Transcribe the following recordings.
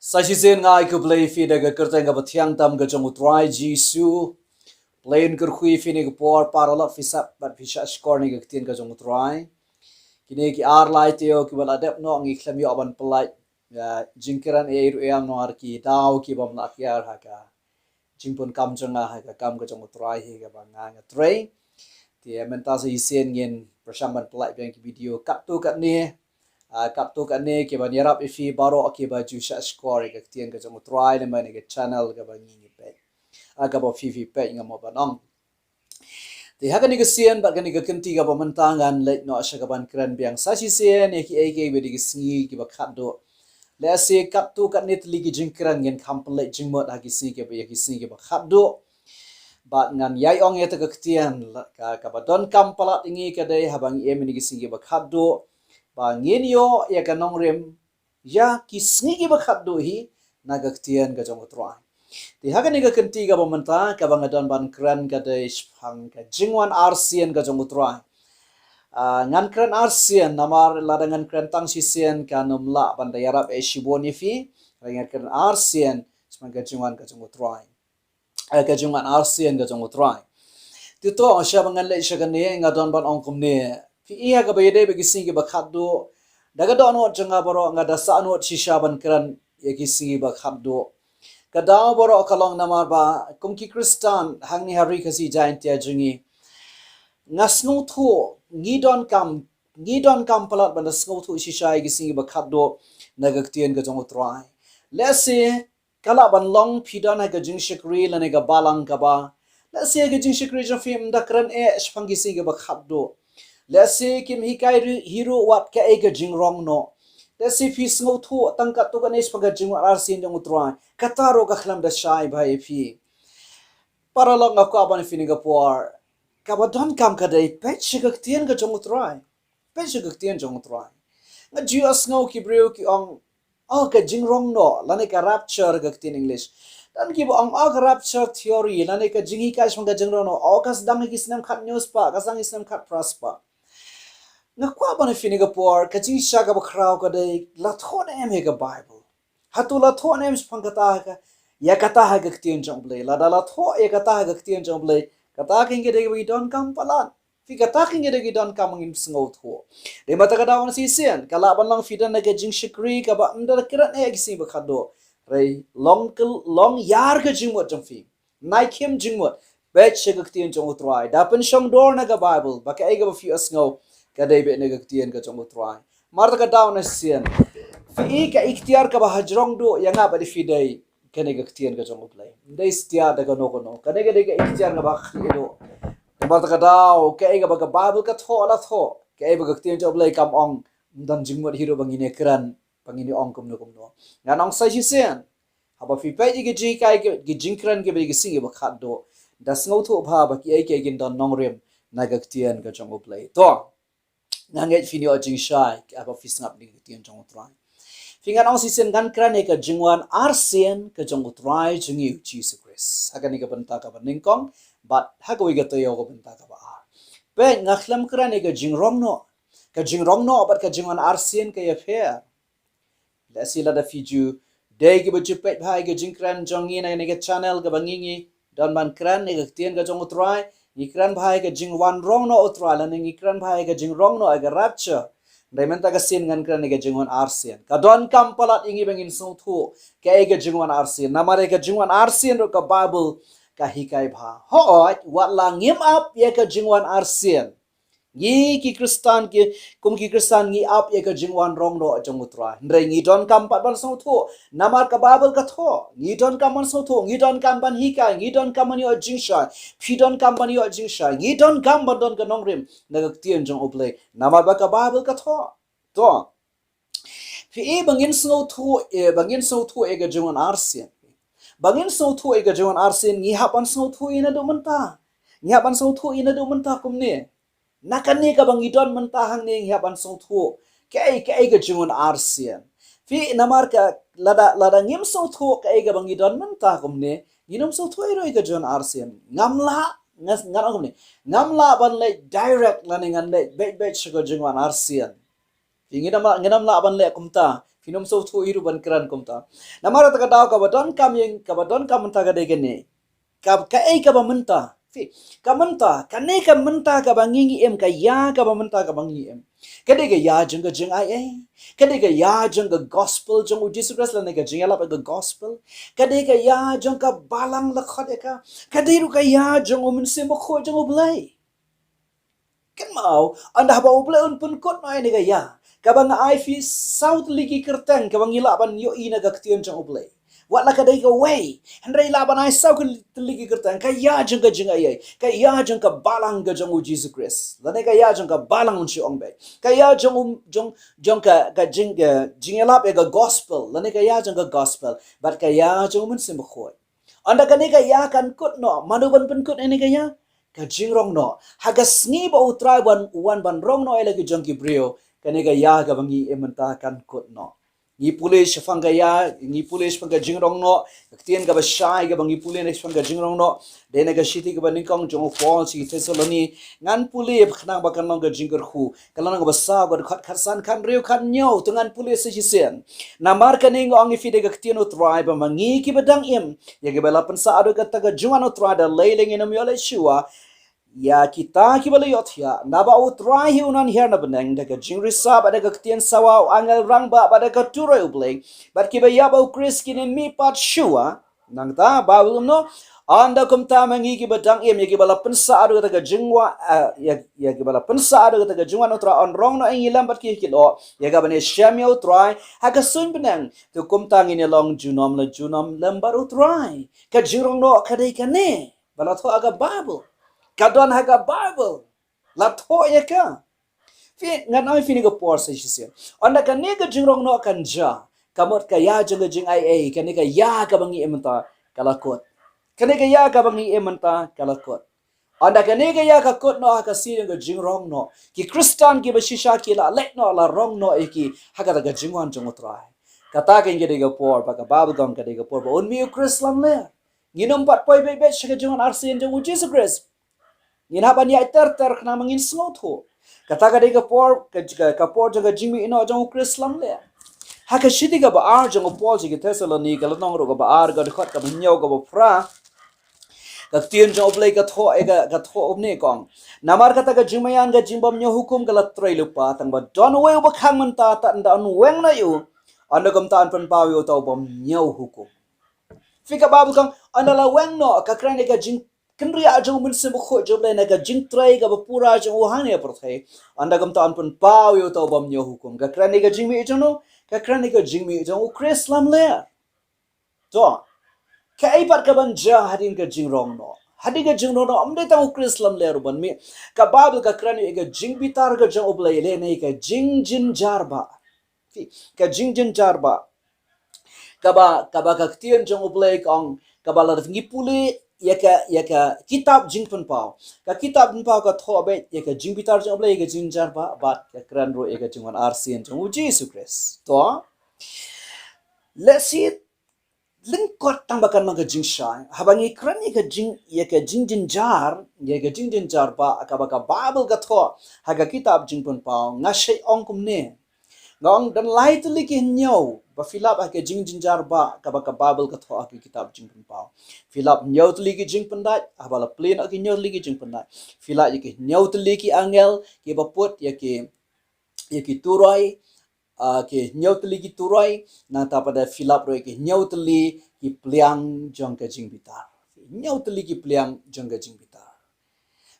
Sasisen ngai ku play fi daga kerta nga bathiang tam ga jong utrai jisu plain kur khui fi ni por parala fisap bat fisha score ni ga tien ga jong utrai kini ki ar lai teo ki bal adep no ngi khlam yo aban polai jingkiran e ru yang no ar ki daw ki bam na kyar ha ka jingpon kam janga ha ka kam ga jong utrai hi ga bang nga trai ti menta sa isen ngin persamban polai bang ki video kat tu kat ni kap tu kan ne ke ban yarap ifi baro ke ba ju sha score ke tien ke jong try le mane ke channel ke ba ngi pe aga ba fi pe ngam ba nong ti ha ka ni ke sien ba ka ni ke kenti ga ba mentangan le no sha ka ban kran biang sa si sien e ki e ke be di sngi ki ba khat do le se kap tu kan ne tli ki jing kran ngen kam le jing mo ha ki si ke ba ki si ke ba khat do ba ngan yai ong ye ta ke tien ka ba don kam pala tingi ke dei ha bang e mi ni ki si ke ba khat do ba ngin yo ya kanong rem ya kisngi ki bakhat do hi nagaktian ka jong utrai ti hagan ni ka kenti ka bamanta ka bangadon ban kran ka de phang ka Jingwan Arsien ka jong utrai ngan kran Arsien namar ladangan kran tang sisen ka numla ban da yarap e shiboni fi ngan kran Arsien smang ka Jingwan ka jong utrai ka Jingwan Arsien ka jong utrai ti to sha bangan le sha kan ne ngadon ban ong kum ne fi iya ka bayade be gisingi ba khaddo daga do no janga boro nga da sa no shisha ban kran ye gisingi ba khaddo ka daw boro kalong namar ba kumki kristan hangni hari kasi jain tia jungi ngasnu thu ngidon kam palat ban snu thu shisha ye gisingi ba khaddo nagaktien ka jong utrai lese kala ban long pidana ka jing shikri lane ga balang ka ba lese ga jing shikri jong film da kran e shpangi singi ba khaddo let's say kim hikai hero wat ka ega jingrong no let's say fi sngo thu tangka to ka nes paga Jingwan Arsien jong utrai kataro ka khlam da shai bhai fi paralong ka ko ban fi ni ga por ka ba don kam ka dai pet shigak tien ka jong utrai pet shigak tien jong utrai nga ju asngo ki breu ki ong ka jingrong no lane ka rapture ga tien english dan ki ong ka rapture theory lane ka jingi ka shmang ka jingrong no kas dang ki snam khat news pa ka sang snam khat prosper na kwa bana fini ga por ka jing sha ga bakrao ka dei la thon em he ga bible hatu la thon em spangata ka ya kata ha ga tien jong ble la da la tho ya kata ha ga tien jong ble kata king ge de we don kam palan fi kata king ge de don kam ngin sngo tho de mata ka dawn si sen kala ban lang fidan na ga jing shikri ka ba ndar kiran e gi si ba khado rei long yar ga jing mo jong fi nai kim jing mo bet she ga tien jong try da pen shong dor na ga bible ba ka e ga fi asngo kadai be nega tien ka jong utrai mar ka dawn asien fi ka ikhtiar ka ba hajrong do yanga ba fi dai ka nega tien ka jong uplai dai stia daga no ko no ka nega ka ikhtiar ka ba khli do mar ka daw ka e ga ba ka bible ka tho la tho ka e ba ka tien jong uplai kam ong dan jingmot hiro bangine kran bangine ong kum no ngan ong sai sen haba fi pe gi ji kai gi jingkran ke be gi singi ba khat do das ngau tho bha ba ki ai ke gin don nong rem naga tien ka jong uplai to nanget fini o jing shai aba fisngap ni tien jong utrai fingan ong sisen gan krane ka Jingwan Arsien ka jong utrai jingi Jesus Christ agani ka banta ka baningkong but hagoi ga to yo ko banta ka ba pe ngakhlam krane ka jingrong no but ka Jingwan Arsien ka affair la sila da fiju dei ki baju pe bhai ka jingkran jongi na ne ka channel ka bangingi don man kran ne ka tien ka jong utrai ngikran bhai ka Jingwan rong no utrai la ngikran bhai ka jingrong no aga rapture diamond ta ka sin ngan kran ka Jingwan Arsien ka don kam palat ingi bangin so thu ka ega Jingwan Arsien namare ka Jingwan Arsien ro ka bible ka hikai bha ho wat la ngim up ye ka Jingwan Arsien ngi ki kristan ki kum ki kristan ngi up ye ka Jingwan rong no jong utrai ndre ngi don kam pat ban so thu namar ka bible ka tho ngi don kam ban so thu ngi don kam ban hikai ngi don kam ban yo jingsha phi don kam ban yo jingsha ngi don kam ban don ka nongrim nagak tien jong uplay namar ba ka bible ka tho to fi e bangin so thu e ga Jingwan Arsien bangin so thu e ga Jingwan Arsien ngi hapan so thu ina do menta kumne nakani ka bangidon mentahang ning haban song thu kai ga Jingwan Arsien fi namar ka lada ngim song thu kai ga bangidon mentah kumne nginum song thu iro ga Jingwan Arsien ngamla kumne ngamla ban le direct laningan le bet ga Jingwan Arsien fi nginam la ban le kumta Finom so tu iru ban keran komta. Namara taka daw ka badon kam yang ka badon kam ta ga de gene. Ka ei ka ba menta. Fi ka menta kane ka menta ka bangingi em ka ya ka ba menta ka bangi em. Kade ga ya jeng ga jeng ai ei. Kade ga ya jeng ga gospel jeng u Jesus Christ la ne ga jeng ala ga gospel. Kade ga ya jeng ka balang la khode ka. Kade ru ka ya jeng u min se mo kho jeng u blai. Kan mau anda ba u blai un pun kot no ai ne ga ya. Kabang IThes South Ligi kerteng kabang ilaban yo ina ga ktion jeng u blai. Wat la kadai ka way. Hendrai laban ai sau ke ligi kertang ka ya jeng ka jeng ai. Ka ya jeng ka balang ka jeng u Jesus Christ. Lane ka ya jeng ka balang un si ong be. Ka ya jeng ka jeng elap ka gospel. Lane ka ya jeng ka gospel. But ka ya jeng mun sim khoi. Anda ka ni ka ya kan kut no. Manuban pen kut ni ka ya. Ka jeng rong no. Hagas ngi ba utrai ban rong no ai lagi jeng ki brio. Ka ni ka ya ka bangi ementa kan kut no. Ngi pulis fanga ya ngi pulis fanga jingrong no ktien ga ba shai ga bangi pulis fanga jingrong no dene ga shiti ga baning kong jong fall si tesoloni ngan puli khna ba kan ga jingr khu kalana ga ba sa ga khat kharsan kan riu kan nyo tungan pulis si sen namar kaning ong ifide ga ktien tribe mangi ki badang im ya ga bala pensa ado ga ta ga jungan tribe leiling inam yole shua ya kita ki bala yot ya naba utrai hi unan her na beneng daga jingri sab ada ga ktien sawa angel rang ba pada ga turai ublay but ki ba ya ba kris ki mi pat shua nang ta ba no anda kum ta mangi ki badang em ya ki bala pensa ado daga jingwa ya ki bala pensa ado daga jingwa no tra on rong no ang ilam bat ki lo ya ga bane shamyo try ha ga sun beneng to kum ta ngin long junom lambar utrai ka jirong no kadai kane bala to aga bible kadon haga Bible. La to ya ka. Fi nganoi fi ni go por sa shisia. Onda ka ne ga jingrong no kan ja. Kamot ka ya jing jing ai ka ne ga ya ka bangi ementa kalakot. Ka ne ga ya ka bangi ementa kalakot. Onda ka ne ga ya ka kot no ka si ga jingrong no. Ki Kristan ki ba shisha ki la let no la rong no ki haga ga jingwan jong utrai. Kata ka ngi ga por ba ka Bible gam ka ga por ba on mi Krislam le. Nginom pat poi be be shiga Jingwan Arsien jong Jesus Christ. Yin haban ya ter kena mangin snot ho. Kata ka dega por ka por jaga jingmi ino jong Krislam le. Ha ka shiti ga ba ar jong Paul ji Thessaloni ka lanong ro ga ba ar ga khot ka nyaw ga ba fra. Ka tien jong play ka tho ga tho obne kong. Namar kata ka jingmayan ga jingbam nyo hukum ga latrai lupa tang ba don we ba khang man ta nda an weng na yu. Anda gam ta an pan pawi o taw bam nyaw hukum. Fika babu kang anda la weng no ka krane ga jing Kendri aja umin sembuh kho joble naga jingtrai ga bapura aja uhane perthai anda gam tan pun pau yo tau bam nyo hukum ga krani ga jingmi jono ga krani ga jingmi jo Krislam le to ka ai pat ka ban ja hadin ga jingrong no hadi ga jingrong no amde tau Krislam le ruban mi ka babu ga krani ga jingbitar ga jo oble le nei ka jingjin jarba ka jingjin jarba ka ba ka ktien jo oble kong ka ba la ngipuli yaka kitab jingpun pau ka kitab jing pau ka thobe yaka jingbitar jong ble yaka jingjar ba bat ka kran ro yaka Jingwan Arsien jong Jesus Christ to let's see lingkot tambakan mga jingshay habangi kran yaka jingjinjar ba ka baka Bible ka tho haga kitab jingpun pau ngashay ongkum ne ngong dan lai tu liki nyaw ba filap ake jingjinjar ba ka baka Bible ka tho ake kitab jingpun pau filap nyaw tu liki jingpun dai abala plain ake nyaw liki jingpun dai filap yake nyaw tu liki angel ke baput yake turai ke nyaw tu liki turai na ta pada filap ro yake nyaw tu liki pliang jong ka jingbitar nyaw tu liki pliang jong ka jingbitar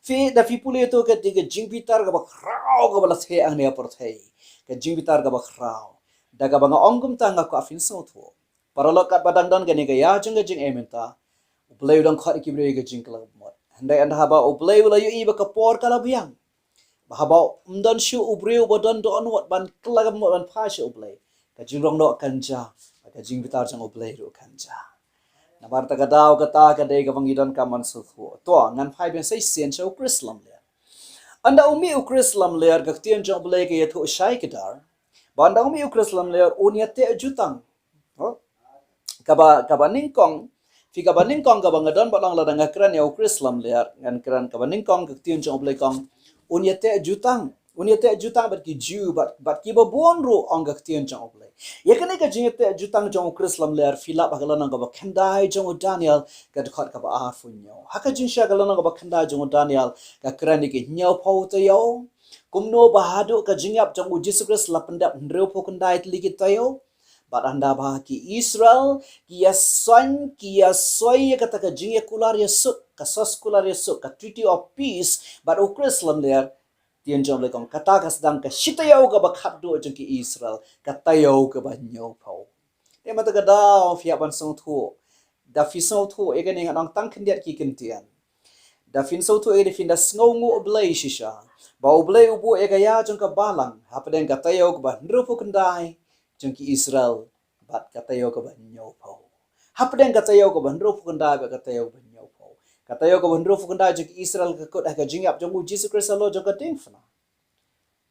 fi da fi pule to ka tiga jingbitar ka ba khrao ka bala the ang ne porthai ka jingbitar ka ba khrao daga banga ongkum tanga ko afin so tho paralo kat badang don gani ga ya jing ementa ublay dang khat ki bre ga jing kala mot handai and haba ublay wala yu iba ka por kala biang haba umdan shu ubre ubadan do onwat ban kala mot ban pha shu ublay ka jingrong do kanja ka jingbitar jang ublay ro kanja na barta ka daw ka ta ka dei ka bangidon ka man su tho to ngan phai ben sai sen show Krislam le anda umi Krislam le ka tien jong ublay ka yetho shai kedar bandang mi Krislam le uniate jutang kaba ningkong fi kaba ningkong kaba ngadon balang la danga kran ya Krislam le ngan kran kaba ningkong ka tien jong oble kong uniate jutang unia te jutang bat ki Jew bat ki babon ro ong gak tien jong oble ye kane ka jing te jutang jong Chrislam ler filap agala nang ba khandai jong Daniel ka khot ka ba ar funyo haka jing sha agala nang ba khandai jong Daniel ka krani ki nyau phau te yo kumno bahadu ka jingap jong Jesus Christ la pendap ndreu pho khandai tli ki tayo bat anda bah ki Israel ki ya soy kata ka jing ya kular ya suk ka sos kular ya suk ka treaty of peace bat o Chrislam ler tien jom le kong kata ka sedang ka shitayau ka ba khatdo jong ki Israel ka tayau ka ba nyau phau te mata ka daw fia ban song thu da fi song thu e ga ning anang tang khendiat ki kentian da fin so thu e de fin da sngo ngo oblai shisha ba oblai ubu e ga ya jong ka balang hapden ka tayau ka ba ndru pu kendai jong ki Israel bat ka tayau ka ba nyau phau hapden ka tayau ka ba ndru pu kendai ba ka tayau ba nyau phau ka tayau ka ba ndru pu kendai jong ki Israel ka kot ka jingap jong Jesus Christ lo jong ka ding fna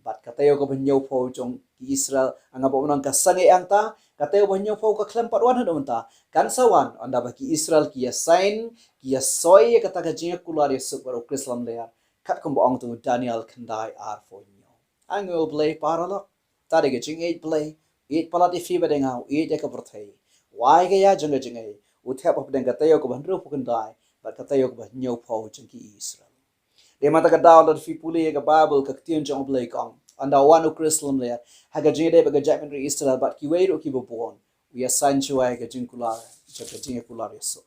bat katayo ka banyaw po jong Israel ang abo nang kasangi ang ta katayo banyaw po ka klempat wan hadon ta kan sawan anda ba ki Israel ki sign ki soy kata ka jinga kular yesuk baro Krislam le kat ko ong tu Daniel kandai ar fo nyo ang will play paralok tadi ka jing 8 play 8 palat ifi badengau 8 ka berthai why ga ya jong jing ai uthap op deng katayo ka bandro pu kandai bat katayo ka banyaw po jong ki Israel de mata ka download fi puli ka Bible ka tien jong blay kong anda wanu Chrislam le ha ga jing de ba ga jamin ri Israel bat ki weiro ki bobon we assign chuai ka jing kular cha ka jing kular yeso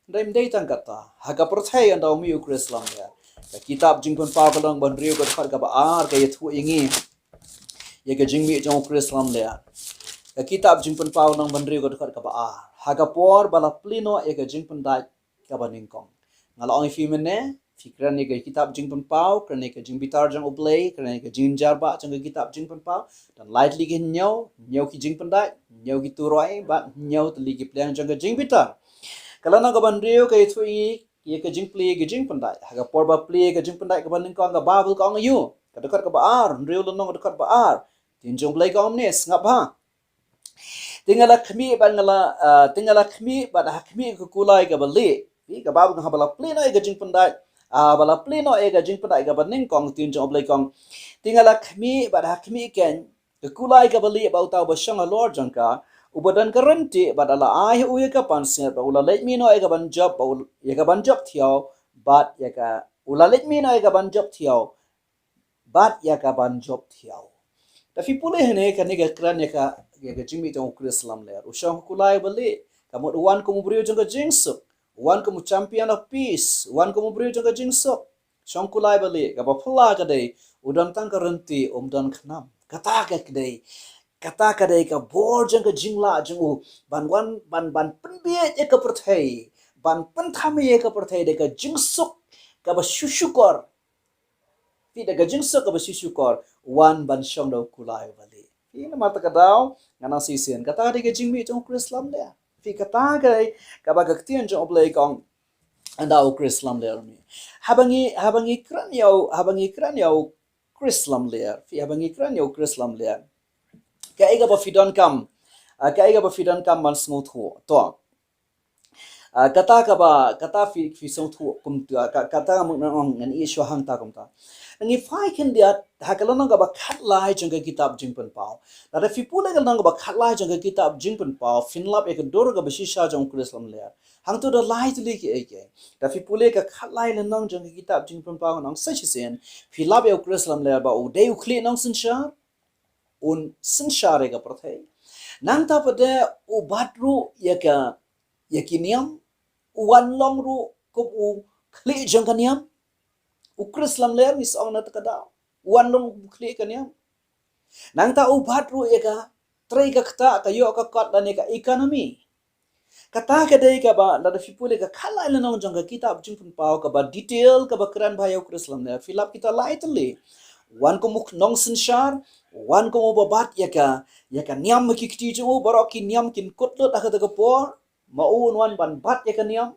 ndai mdei tang kata ha ga prothai anda mi Chrislam le ka kitab jing pon pa ka long ban riu ka khar ka ba ar ka yethu ingi ye ka jing mi jong Chrislam le ka kitab jing pon pa long ban riu ka khar ka ba ar ha ga por bala plino e ka jing pon dai ka ba ning kong ngalong fi mene fikran ni kitab jing pun pau kerana ke jing bitar jang oblay kerana ke jing jarba jang kitab jing pun pau dan lightly ke nyau ki jing pandai nyau ki turoi ba nyau tli ki plang jang ke jing bitar kalau na gaban rio ke thui ye ke jing pli ke jing pandai ha ga por ba pli ke jing pandai gaban ning kong ga babul kong yu ka dekat ka ba ar rio lonong dekat ba ar tin jong blai kong nes ngap ha tingala khmi ba ngala tingala khmi ba da khmi ku kulai ga bali ka babu ka bala pli na ke jing pandai bala pleno ega jing pada ega baning kong tin jong oblai kong tingala khmi bada khmi ken ke kulai ka bali ba utaw ba shang lord jangka ubadan karanti badala ai uye ka panse ba ula let me no ega ban job ba ega ban job thiaw bat ega ula let me no ega ban job thiaw bat ega ban job thiaw ta fi pule hene ka ne ga kran ega jingmi tong Chrislam le ushang kulai bali kamot wan ko mubrio jangka jingsu wan kamu champion of peace wan kamu beri jaga jingsok shong kulai bali gaba phula ka dei udan tang karanti dan khnam kata ka dei ka bor jaga jingla jangu ban penbie e ka perthai ban penthame e ka perthai de ka jingsok ka ba shushukor ti de ka jingsok ka ba shushukor wan ban shong do kulai bali ina mata ka daw ngana sisen kata de ka jingmi jong Chrislam le fi kata kai ka ba ka tien jong oblay kong anda o Chrislam le mi habangi kran yau Chrislam le fi habangi kran yau Chrislam le ka ega ba fidon kam man smooth ho to kata fi song thu kum kata mung ngan i shwa hang ta kum ta ngi fai ken dia hakalon ga ba khat lai jong ga kitab jing pen pau da fi pula ga nang ba khat lai jong ga kitab jing pen pau finlap ek dor ga ba shisha jong Chrislam le hang to da lai tu li ke da fi pula ga khat lai le nang jong ga kitab jing pen pau nang sa chi sen fi lab ek Chrislam le ba o de u kli nang sin sha re ga prothai nang ta pa de u batru yakiniam wan long ru ko u kli jong kaniam u Chrislam ler mis ong na takada wan long kli kaniam nang ta u bat ru eka trei ka kta ka yo ka kot da ne ka economy kata ka dei ka ba da fipule ka khala le nong jong ka kitab jing pun pau ka ba detail ka ba kran ba yo Chrislam ler filap kita lightly wan ko muk nong sin shar wan ko ba bat ya ka niam ki kti jo barok ki niam kin kotlot aka ta ka por maun wan ban bat ya ka niam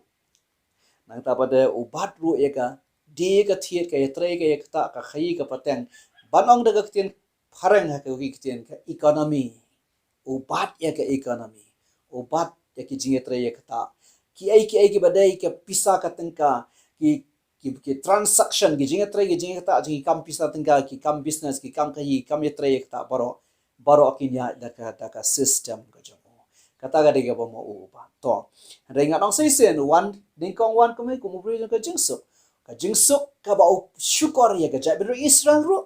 nang ta pada ubat ru eka de ka thiet ka tre ka ekta ka khai ka pateng banong de ka tien pharang ha ka wi tien ka economy ubat ya ka economy ubat ya ki jinge tre ekta ki ai ki badai ka pisa ka tengka ki ki transaction ki jinga tray ki jinga ta jingi kam pisa tingga ki kam business ki kam kahi kam ye tray ta baro kinya daka system ka jongo kata ga dega bomo uba to renga nong sai sen one dingkong one kome kumubri ka jingsuk ka ba syukur ya ka jabiru Israel ro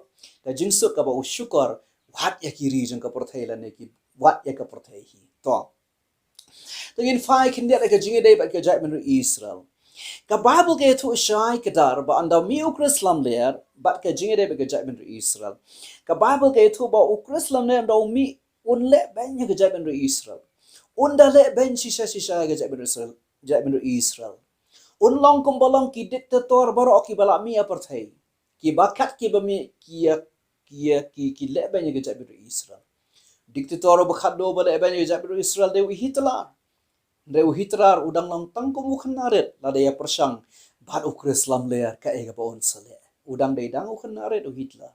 ka jingsuk ka ba syukur wat ya ki region ka porthaila ne ki wat ya ka porthai hi to in fai kindia ka jinga dei ba ka jabiru Israel ka Bible ke thu shai ka dar ba anda mi ukrislam ler bat ka jinga dei ba ka jabiru Israel ka Bible ke thu ba ukrislam ne anda mi unle banya ka jabiru Israel undale ben shisha ga jabiru Israel unlong kumbalong ki diktator baro ki bala mi apartheid ki bakat ki bami ki leben ga jabiru Israel diktator bakat do bala ben ga jabiru Israel de Hitler udang lang tangkum uknaret la de persang bat ukrislam le ka e ga bon sale udang de dang uknaret Hitler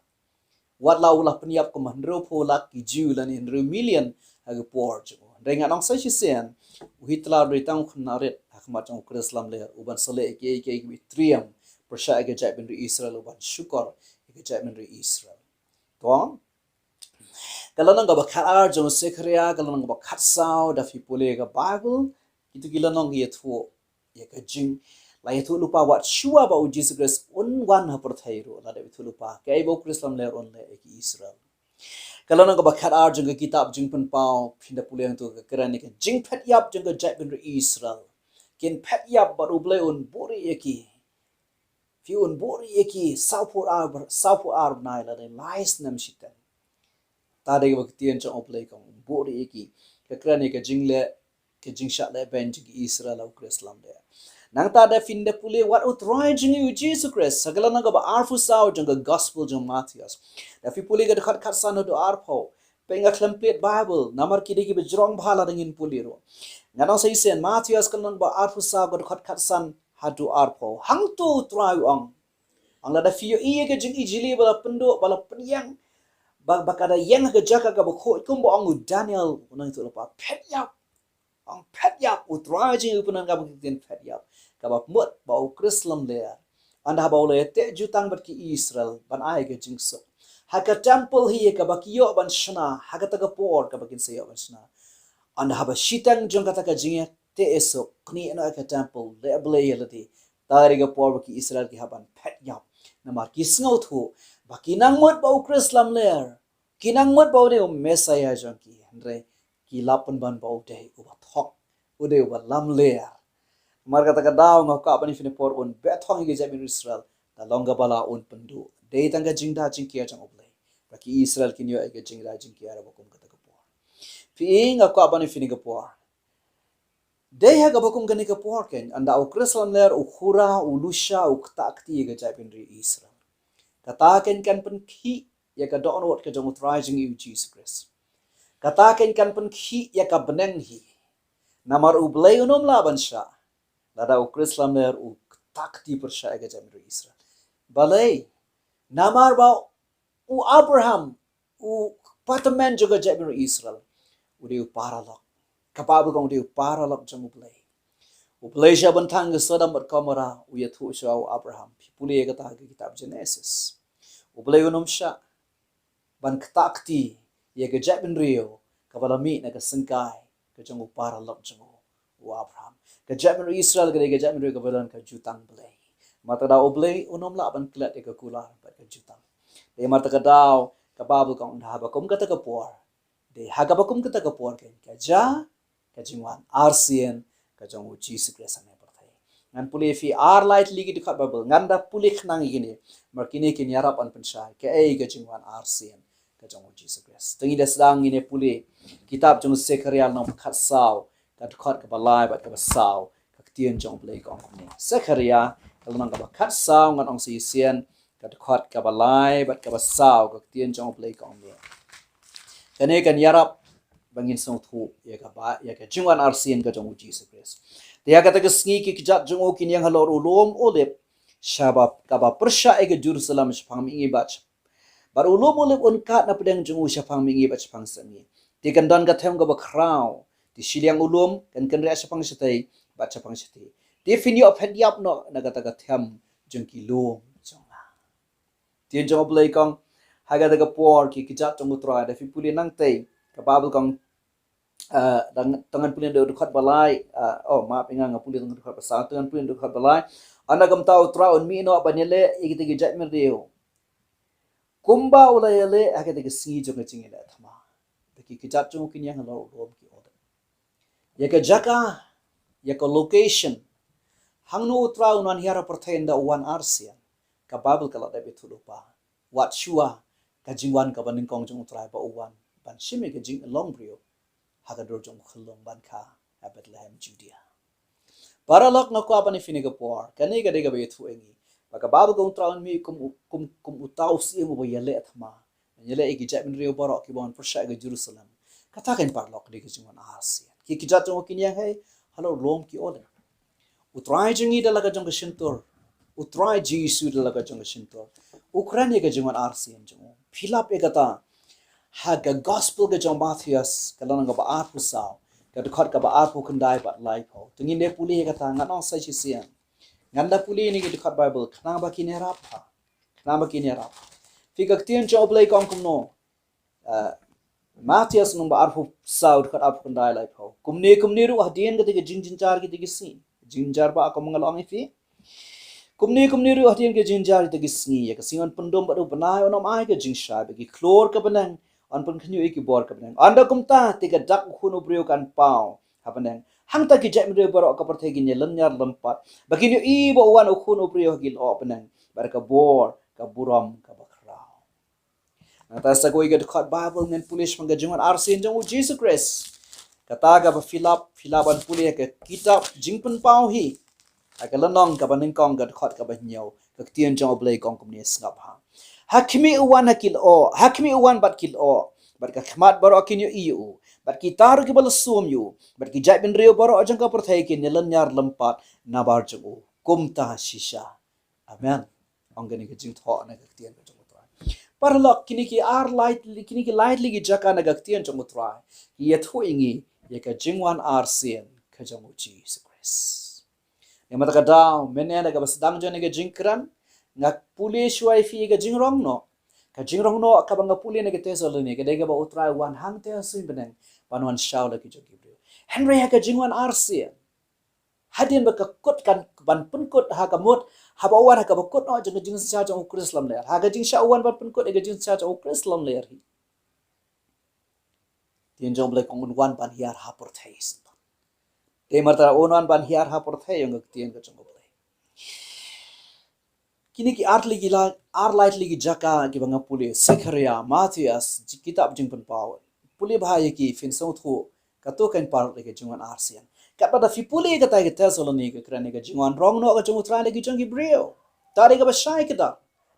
wat la ulah peniap ko mandro polak ki jiu lan in million aga por renga nong sa sen Hitler de tang uknaret macam Islam le uban sale ke triam persya ke jaben Israel uban syukur ke jaben Israel to kalau nang ba kharar jong sekria kalau nang ba khatsau da fi pole ga Bible itu gila nong ye thu ye ka jing la ye thu lupa wat shua ba Jesus Christ un wan ha perthairu la de thu lupa ke bo Islam le on le ke Israel kalau nang ba kharar jong kitab jing pen pau phinda pole yang tu ka kerani ke jing phat yap jong ga jaben Israel kin pet yap baru blay un bori eki fi un bori eki sapu ar nai la de lais nam shitan ta de waktian chong oplay kong bori eki ka krani ka jingle ke jingsha le ben ji Israel au Islam de nang ta da fin de pule what utroy jing u Jesus Christ sagala na ba arfu sao jong gospel jong Matthias da fi pule ga khat san do arpho penga complete Bible namar ki de ki bejrong bhala dingin puliro nganong sa isen Matthias kanang ba arfu sa god khat san hadu arpo hang tu try ang la da fiyo iye ga jing ijili bala pendo bala penyang bakada yang ga jaka ga bako kumbo ang Daniel unang tu pa pet yap utry jing upunan ga bukin pet yap ga ba mut ba Krislam le anda ba le te jutang bat ki Israel ban ai ga jing so haka temple hi ga bakiyo ban shna haka ta ga por ga bakin sayo ban shna and haba shitang jong kata ka jinga te eso kni no ka temple le ble yelati tari ga por ki Israel ki haban pet yap na mar ki sngo thu bakinang mot ba Ukrislam ler kinang mot ba de Messiah jong ki andre ki lapan ban ba de uba thok ude uba lam ler mar kata ka daw nga ka bani fine por on bet thong ge jamin Israel da longa bala on pendu de tanga jingda jing ki jang oble baki Israel kinyo ge jingda jing ki ara bokum kata Fiing aku abani fini kapur. Deha gabakum gani kapur ken anda Ukrislam ler ukhura ulusha uktakti ga japin ri Israel. Kata ken kan pen khi ya ka don wat ka jong rising you Jesus Christ. Kata ken kan pen khi ya ka beneng hi. Namar ublay unom laban sha. Lada Ukrislam ler uktakti persya ga japin ri Israel. Balay namar ba u Abraham u patamen juga japin ri Israel. Udiu paralog kapabu kong udiu paralog jang uplay siya bantang sadam at kamera uyat hu siya Abraham pipuli kata kitab Genesis uplay unom siya ban ktakti ye ka jabin rio kabalami na kasangkay ka jang paralog jang u Abraham ka jabin Israel ka jabin rio kabalan ka jutang blay mata daw uplay unom la ban klat ka kula ka jutang de mata ka daw kapabu kong haba kum kata kapor de hagabakum kita kapor ken kaja ka Jingwan Arsien ka jong Jesus Christ ane perthai ngan puli fi ar light ligi di khat Bible nganda puli khnang igini markini kin yarap an pensai ka ka Jingwan Arsien ka jong Jesus Christ tengi da sedang ini puli kitab jong Sekaria nang khat saw ka khat ka balai bat ka saw ka tien jong play kong ni Sekaria kalau nang ka khat saw ngan ong si sien ka khat ka balai bat ka saw ka tien jong play kong ni kane kan yarap bangin song thu ya ka Jingwan Arsien ka jong Jesus Christ dia kata ke sngi ki kijat jong o kin yang halor ulom olep shabab ka ba persya ke Jerusalem shpang mi bach bar ulom olep on kat na pedang jong shpang mi bach pang sami ti kan don ka them ka ba kraw ti shiliang ulom kan re shpang shitai bach shpang shiti ti finyo phadiap no na kata ka them jeng ki lom jonga tien jong play kong haga daga por ki kijat jong utra da fi puli nang tei ka babel kong tangan pulin do khat balai ma pinga nga pulin do khat sa tangan pulin do khat balai ana gam tau tra on mi no banele igite gi jat mer deo kumba ulayele akate gi si jong chingila thama ki kijat jong kinya ngalo rom ki order yaka jaka yaka location hangno utra unan hiara pertain da wan arsian ka babel kala da betulupa wat shua ka jingwan ka banin kong jong utra ba uwan ban shime ka jing long brio hagador jong khulong ban kha Bethlehem Judea paralok na ko apani finiga por kani ga dega be thu engi baka babel kong utra mi kum utau si mo yele athma yele igi jamin rio baro ki bon persha ga Jerusalem kata kan parlok de ki jingwan arsian ki kijat jong kinya hai halo rom ki oden utrai jingi dalaga jong shintor utrai jisu dalaga jong shintor ukraine ga jingwan arsian jong philap egata ha ga gospel ga jong Matthias kalana ga ba arpu saw ga khot ga ba arpu kandai ba lai pho tungi ne puli egata nganong sai chi sian nganda puli ni ga khot bible khana ba kinera pha khana ba kinera figak tien job lay kong kumno Matthias nung ba arpu saw khot arpu kandai lai pho kumne ru hadien ga de jing jar gi de si jinjar ba ako mga long ifi kumni ru hatien ke jinjar ite gisngi ya kasingon pendom ba banai onom ai ke jingsha be ki klor ka benang on pun khnyu iki bor ka benang anda kumta tiga dak khunu brio kan pau ha benang hang ta ki jam re boro ka perthe gi nyelan nyar lempat bakini i bo wan khunu brio gi lo benang bar ka bor ka buram ka bakrao nata sa koi ga khot bible ngen pulish manga Jingwan Arsien jong Jesus Christ kata ga ba filaban puli ke kitab jingpun pau hi akalanong ka baning kong ga khot ka ba nyaw ka tien jong oblay kong kumni snap hakimi uwan hakimi uwan bat kil o bat ka khmat baro kinyo iu bat ki tar ki bal sum yu bat ki jai bin reo baro ajang ka perthai ki nelan nyar lempat nabar jong kumta shisha amen ongani ka jing tho na ka tien ka jong tra parlok kini ki lightly ki jaka na ka tien jong tra ye thu ingi ye ka Jingwan Arsien ka jong Jesus Christ mata ka daw menena ka basdang jone ka jingkran ngak puli shuai fi ka jingrong no ka banga puli na ka tesol ni ka dega ba utrai wan hang te sin beneng panwan shaw la ki jogi bro Henry ka Jingwan Arsien hadin ba ka kot kan ban pun kot ha ka mot ha ba wan ha ka ba kot no jong jing sa jong Krislam le ha ka jing sha wan ban pun kot e ka jing sa jong Krislam le hi tien jong ble kong wan ban hiar ha por thais te marta onan ban hiar ha por thai yong tien ka jong ble kini ki ar lightly gi jaka gi banga puli Zechariah Matthias kitab jing pen paw puli bhai ki fin so thu ka to kan par le ke Jingwan Arsien ka pada fi puli ka ta ke tesoloni ka krane ka Jingwan rong no ka jong tra le gi jong gi brio tare ka ba shai ka da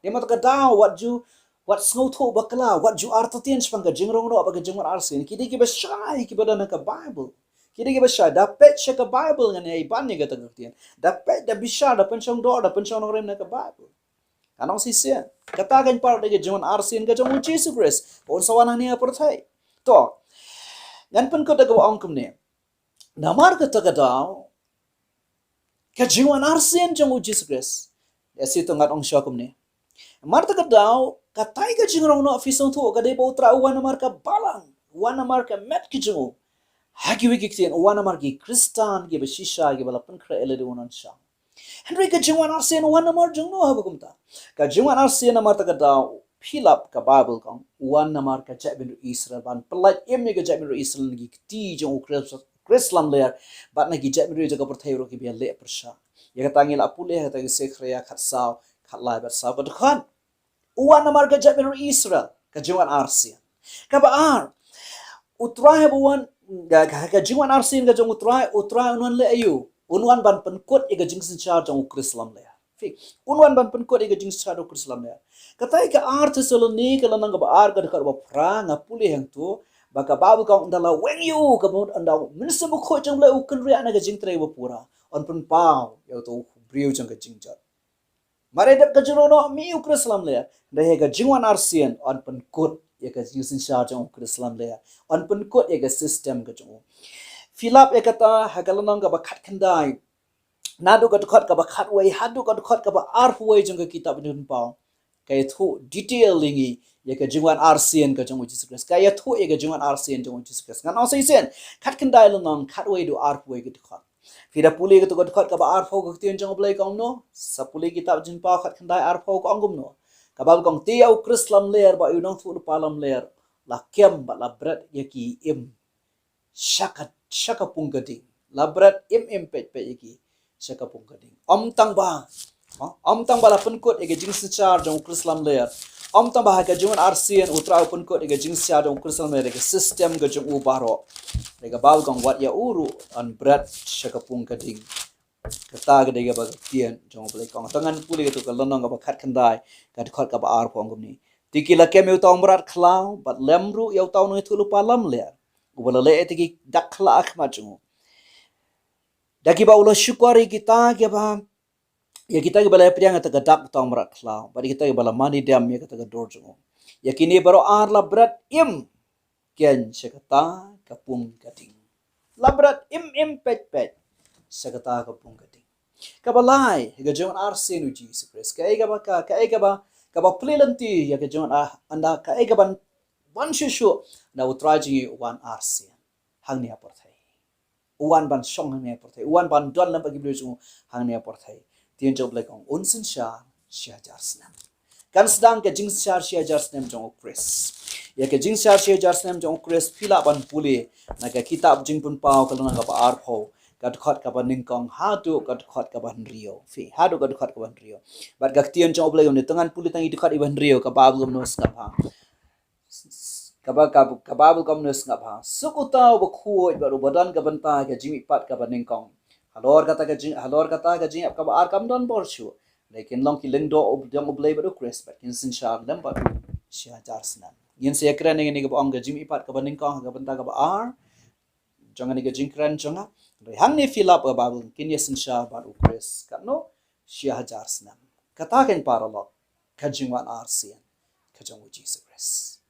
ne mat ka da what snow thu bakla what ju artatien spang ka jingrong no ba ka Jingwan Arsien ki de ki ba shai ki ba na ka bible kini ki basha da pet ka bible ngane ai ban ni ga tagtian da pet da bisha da penchong do da penchong rem na ka bible anong si se kata gan par de Jingwan Arsien ga jong Jesus Christ on sawana ni apor thai to ngan pen ko daga ong kum ne namar ka taga daw ka Jingwan Arsien jong Jesus Christ esi to ngat ong sha kum ne mar taga daw ka tai ga jingrong no fisong thu ga de bo tra wan mar ka balang wan mar ka met ki jong hagi wiki ktian wana margi kristan gi beshisha gi balapan kra elede wonan sha Henry ka Jingwan Arsien wana mar jong no habukumta ka Jingwan Arsien mar ta da philap ka bible kong wana mar ka jabin Israel ban pelat emi ka jabin Israel gi ti jong Krislam le bat na gi jabin jaga perthai ro ki bi le persha ya ka tangil apule ha ta gi sekhreya khatsaw khatlai bat sa bat khan wana mar ka jabin Israel ka Jingwan Arsien ka ba ar utrai buwan ga Jingwan Arsien ga jong utrai unwan le ayu unwan ban penkot e ga jingsin cha jong Krislam le fik unwan ban penkot e ga jingsin cha jong Krislam le katai ka ar Thessaloni ka lanang ba ar ga ka ba prang apuli hang tu ba ka babu ka ndala when you ka bon anda minsa bu kho jong le ukun ri ana ga jing tre ba pura on pun pau yo to brio jong ga jingjat mare da ka juro no mi Krislam le da he ga Jingwan Arsien on penkot ya ka jingsin cha jong Krislam le on pun kot ya ga system ka jong philap ekata hagalanang ga ba khat khandai nadu ka khot ka ba khatway hadu ka khot ka ba arway jong ka kitab dun pau kay thu detailingi ya ka Jingwan Arsien ka jong Jesus Christ kay thu ya ka Jingwan Arsien jong Jesus Christ ngan osay sen khat kan dai long khatway do arway ka khot fira puli ka khot ka ba arfo ka tien jong blai kong no sa puli kitab jin pau khat kan dai arfo ka ongum no kabal kong tiaw krislam ler ba yunong thu palam ler la kem ba la brat yaki im shaka punggading la brat im pet yaki shaka punggading tang ba la penkot ege jing sechar jong krislam ler tang ba ka Jingwan Arsien utra penkot ege jing sechar jong krislam ler ege system ga jong ubaro ega bal kong wat ya uru an brat shaka punggading kata ga dega ba tien jong blai kong tangan puli ga to ka lonong ga ba khat khandai ka khot ka ba ar pong gum ni tikila kem eu tong brat khlau bat lemru eu taw no thulu palam ler ubala le etiki dakla akhma jungu daki ba ulo syukari kita ke ba ya kita ke bala priang ta ga dak tong brat khlau ba kita ke bala mani dam ya ta ga dor jungu ya kini baro ar la brat im ken sekata kapung gading la brat im pet sekata kapung gading kabalai ga Jingwan Arsien u Jesus Christ ka ba plelanti ya ga Jingwan anda ka ban ban shishu na utraji wan Arsien hang ni aporthai uan ban shong hang ni aporthai uan ban don lam bagi blu hang ni aporthai tien job like on unsin sha jarsnam kan sedang ke jing sha jarsnam jong Chris ya ke jing sha jarsnam jong Chris pila ban puli na ka kitab jing pun pau kalona ka ba arpho kat khot ka ban ningkong hadu kat khot ka ban rio fi hadu kat khot ka ban rio bat gak tien job like on tangan puli tangi khot iban rio ka ba blum no ska pa kababul komnus ngap ha sukuta ba khuoi ba rubadan ka banta ka jimi pat ka baningkong halor kata ka jing ap ka ba ar kam don borshu lekin long ki lengdo ob dam oblay ba do Chris but kin sin shar lam ba sha jarsnan yin se kran ni ka ong ka jimi pat ka baningkong ka banta ka ba ar jonga ni ka jing kran jonga hang ni fill up babul kin yes sin shar ba do Chris ka no sha jarsnan kata ken paralog ka Jingwan Arsien ka jong Jesus Christ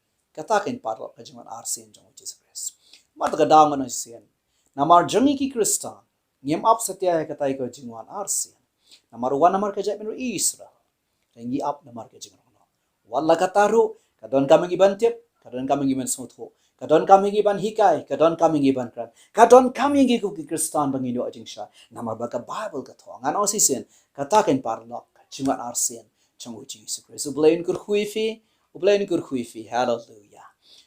katakin parlo ka Jingwan Arsien jong Jesus Christ mat ga dang no sien namar jangi ki Krista ngem ap satya katai ka Jingwan Arsien namar wan namar ka jamin Israel rengi ap namar ka Jingwan no walla kataru kadon kaming iban tip kadon kaming iban sotho kadon kaming iban hikai kadon kaming iban kran kadon kaming ki Kristan bangido ajingsha namar ba ka Bible ka thong an osisen katakin parlo ka Jingwan Arsien jong Jesus Christ ublain kur khuifi ublain kur khuifi hallelujah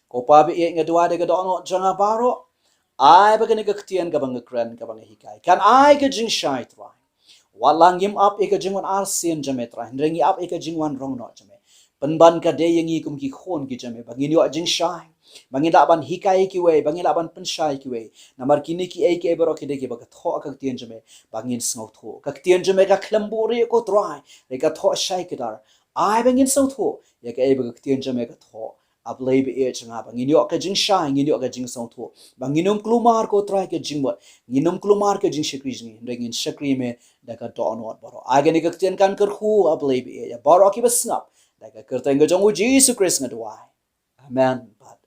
ko pa bi nga duwa de ga dono janga baro ai ba ga ktien ga bang kran ga bang hikai kan ai ka jing shai trai walang yim up e ka Jingwan Arsien jame trai rengi up e ka Jingwan rong no jame penban ka de yangi kum ki khon ki jame bangin yo jing shai bangin la ban hikai ki we bangin la ban pen shai ki we namar kini ki ai ke baro ki de ki ba ka tho ka ktien jame bangin sngo tho ka ktien jame ka klambori ko trai re ka tho shai ki dar ai bangin so tho ya ka ebe ka tien jame ka tho ablay be e changa bangin yo ka jing sha ngin yo ka jing so tho banginom klumar ko try ka jing wat nginom klumar ka jing shakri jing rengin shakri me da ka to not baro agani ka tien kan kar khu ablay be ya baro ki basnap da ka kerteng ga jong Jesus Christ ngadwai amen but